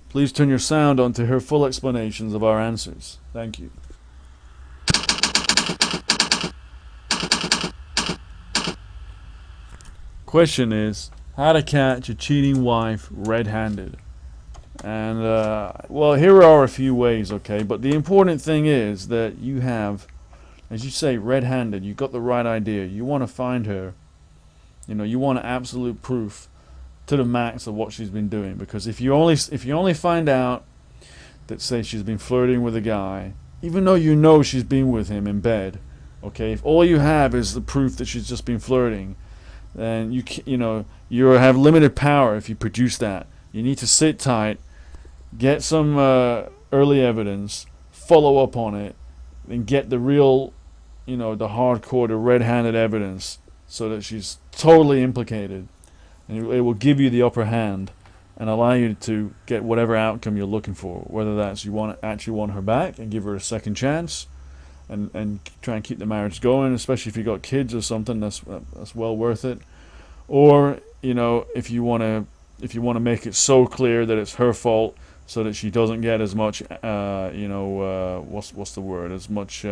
Please turn your sound on to hear full explanations of our answers. Thank you. Question is, how to catch a cheating wife red-handed? And, well, here are a few ways, okay? But the important thing is that you have, as you say, red-handed. You got the right idea. You want to find her. You want absolute proof to the max of what she's been doing. Because if you only find out that, say, she's been flirting with a guy, even though you know she's been with him in bed, okay? If all you have is the proof that she's just been flirting, then you have limited power if you produce that. You need to sit tight, get some early evidence, follow up on it, and get the real, the hardcore, the red-handed evidence, so that she's totally implicated, and it will give you the upper hand and allow you to get whatever outcome you're looking for. Whether that's you actually want her back and give her a second chance, and try and keep the marriage going, especially if you got kids or something. That's well worth it. Or if you want to make it so clear that it's her fault, so that she doesn't get as much what's the word, as much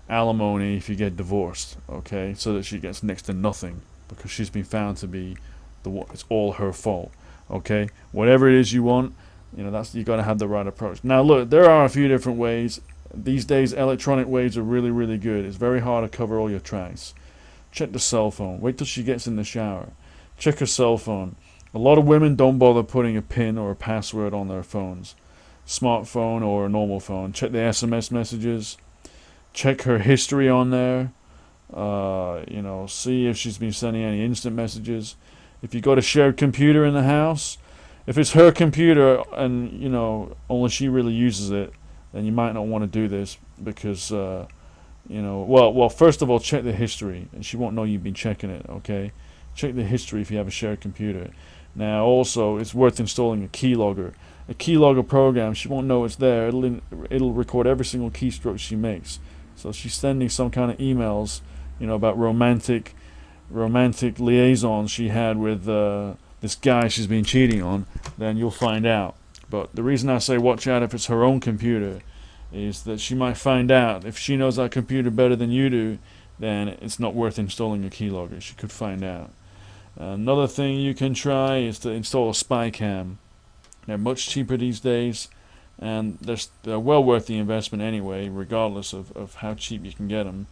alimony if you get divorced, okay? So that she gets next to nothing because she's been found to be it's all her fault, okay? Whatever it is you want, you got to have the right approach. Now look, there are a few different ways. These days, electronic ways are really, really good. It's very hard to cover all your tracks. Check the cell phone. Wait till she gets in the shower. Check her cell phone. A lot of women don't bother putting a PIN or a password on their phones, smartphone or a normal phone. Check the SMS messages. Check her history on there. See if she's been sending any instant messages. If you got a shared computer in the house, if it's her computer and only she really uses it, then you might not want to do this because, well, first of all, check the history, and she won't know you've been checking it, okay? Check the history if you have a shared computer. Now, also, it's worth installing a keylogger. A keylogger program, she won't know it's there. It'll record every single keystroke she makes. So if she's sending some kind of emails, about romantic liaisons she had with this guy she's been cheating on, then you'll find out. But the reason I say watch out if it's her own computer is that she might find out. If she knows that computer better than you do, then it's not worth installing a keylogger. She could find out. Another thing you can try is to install a spy cam. They're much cheaper these days, and they're well worth the investment anyway, regardless of how cheap you can get them,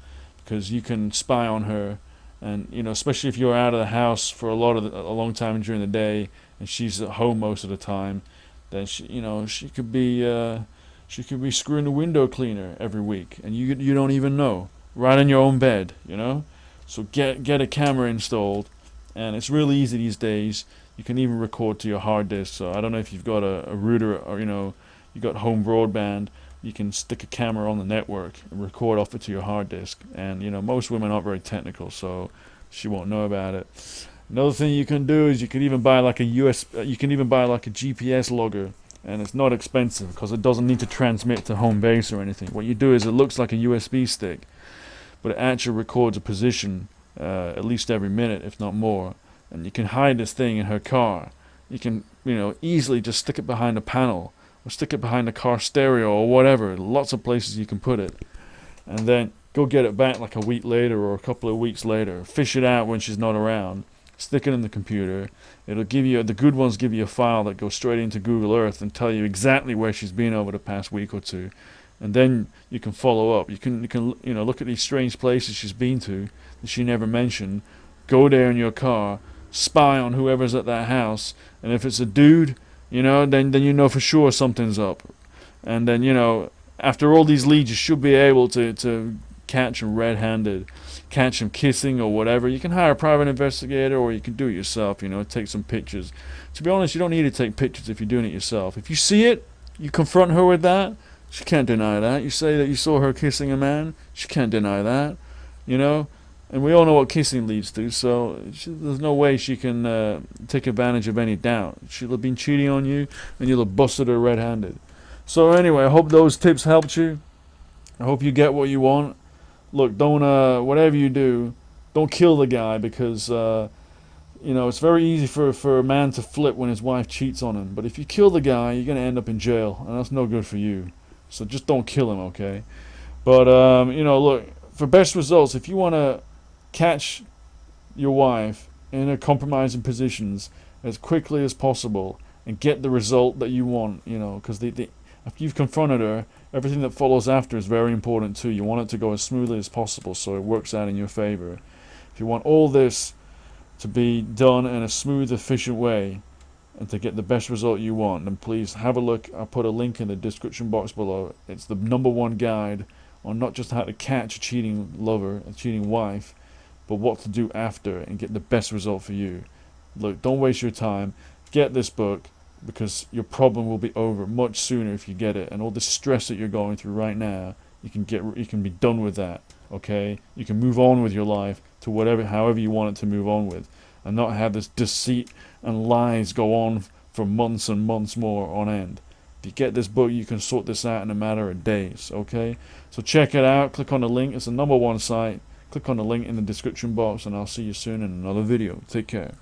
because you can spy on her, and especially if you're out of the house for a long time during the day, and she's at home most of the time, then she could be screwing the window cleaner every week, and you don't even know, right in your own bed, So get a camera installed, and it's really easy these days. You can even record to your hard disk. So I don't know if you've got a router or you got home broadband. You can stick a camera on the network and record off it to your hard disk. And most women aren't very technical, so she won't know about it. Another thing you can do is you can even buy like a GPS logger, and it's not expensive because it doesn't need to transmit to home base or anything. What you do is it looks like a USB stick, but it actually records a position at least every minute, if not more. And you can hide this thing in her car. You can easily just stick it behind a panel, or stick it behind the car stereo, or whatever. Lots of places you can put it. And then go get it back like a week later or a couple of weeks later. Fish it out when she's not around. Stick it in the computer. It'll give you, the good ones give you a file that goes straight into Google Earth and tell you exactly where she's been over the past week or two. And then you can follow up. You can look at these strange places she's been to that she never mentioned. Go there in your car, spy on whoever's at that house, and if it's a dude, then you know for sure something's up. And then after all these leads, you should be able to catch him red-handed, catch him kissing or whatever. You can hire a private investigator, or you can do it yourself. Take some pictures. To be honest, you don't need to take pictures if you're doing it yourself. If you see it, you confront her with that. She can't deny that. You say that you saw her kissing a man. She can't deny that. And we all know what kissing leads to, so there's no way she can take advantage of any doubt. She'll have been cheating on you, and you'll have busted her red-handed. So anyway, I hope those tips helped you. I hope you get what you want. Look, don't whatever you do, don't kill the guy, because You know, it's very easy for a man to flip when his wife cheats on him. But if you kill the guy, you're going to end up in jail, and that's no good for you. So just don't kill him, okay? But, you know, look, for best results, if you want to catch your wife in a compromising positions as quickly as possible and get the result that you want, you know, because after you've confronted her, everything that follows after is very important too. You want it to go as smoothly as possible so it works out in your favor. If you want all this to be done in a smooth, efficient way and to get the best result you want, then please have a look. I'll put a link in the description box below. It's the #1 guide on not just how to catch a cheating lover, a cheating wife, but what to do after and get the best result for you. Look, don't waste your time. Get this book, because your problem will be over much sooner if you get it, and all the stress that you're going through right now, you can be done with that. Okay, you can move on with your life to however you want it to move on with, and not have this deceit and lies go on for months and months more on end. If you get this book, you can sort this out in a matter of days. Okay, so check it out. Click on the link. It's the #1 site. Click on the link in the description box, and I'll see you soon in another video. Take care.